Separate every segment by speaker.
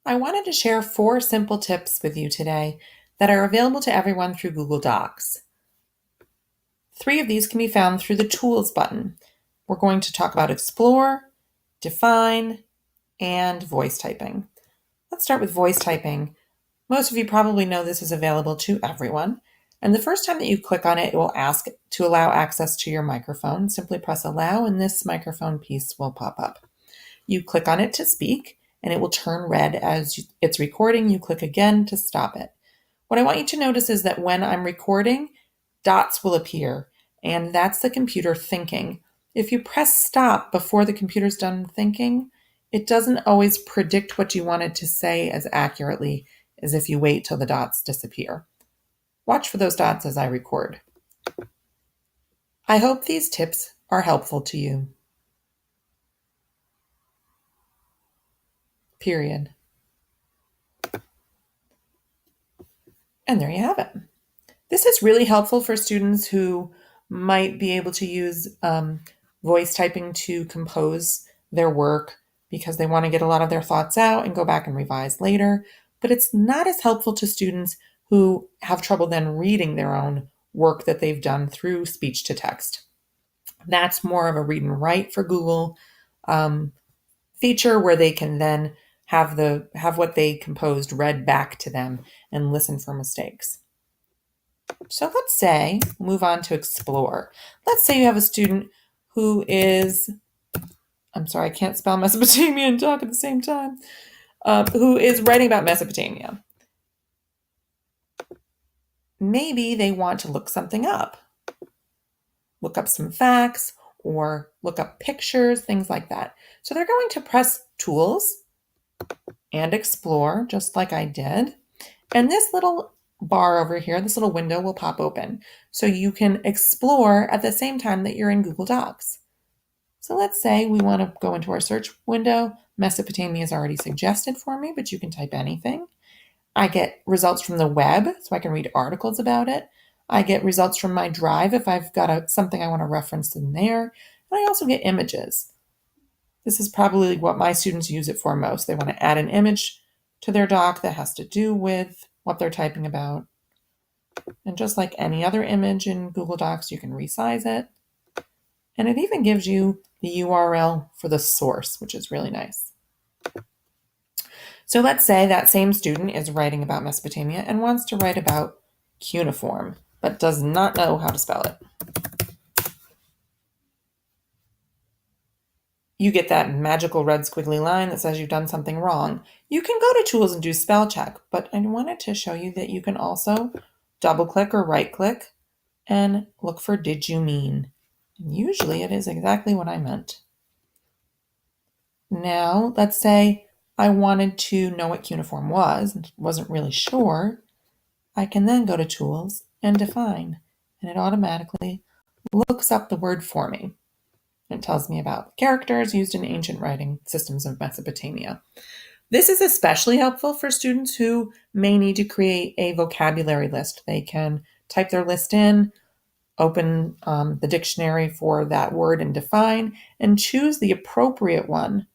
Speaker 1: I wanted to share 4 simple tips with you today that are available to everyone through Google Docs. 3 of these can be found through the Tools button. We're going to talk about Explore, Define, and voice typing. Let's start with voice typing. Most of you probably know this is available to everyone. And the first time that you click on it, it will ask to allow access to your microphone. Simply press allow and this microphone piece will pop up. You click on it to speak and it will turn red as it's recording. You click again to stop it. What I want you to notice is that when I'm recording, dots will appear, and that's the computer thinking. If you press stop before the computer's done thinking, it doesn't always predict what you wanted to say as accurately as if you wait till the dots disappear. Watch for those dots as I record. I hope these tips are helpful to you. Period. And there you have it. This is really helpful for students who might be able to use voice typing to compose their work because they want to get a lot of their thoughts out and go back and revise later. But it's not as helpful to students who have trouble then reading their own work that they've done through speech to text. That's more of a read and write for Google feature where they can then have what they composed read back to them and listen for mistakes. So let's say, move on to explore. Let's say you have a student who is, I'm sorry, I can't spell Mesopotamia and talk at the same time, who is writing about Mesopotamia. Maybe they want to look something up, look up some facts, or look up pictures, things like that. So they're going to press Tools and Explore, just like I did. And this little bar over here, this little window will pop open. So you can explore at the same time that you're in Google Docs. So let's say we want to go into our search window. Mesopotamia is already suggested for me, but you can type anything. I get results from the web, so I can read articles about it. I get results from my drive if I've got something I want to reference in there. And I also get images. This is probably what my students use it for most. They want to add an image to their doc that has to do with what they're typing about. And just like any other image in Google Docs, you can resize it. And it even gives you the URL for the source, which is really nice. So let's say that same student is writing about Mesopotamia and wants to write about cuneiform, but does not know how to spell it. You get that magical red squiggly line that says you've done something wrong. You can go to Tools and do spell check, but I wanted to show you that you can also double click or right click and look for did you mean? And usually it is exactly what I meant. Now, let's say I wanted to know what cuneiform was and wasn't really sure. I can then go to Tools and Define, and it automatically looks up the word for me. It tells me about characters used in ancient writing systems of Mesopotamia. This is especially helpful for students who may need to create a vocabulary list. They can type their list in, open the dictionary for that word and define, and choose the appropriate one,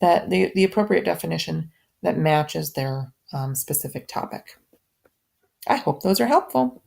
Speaker 1: that the appropriate definition that matches their specific topic. I hope those are helpful.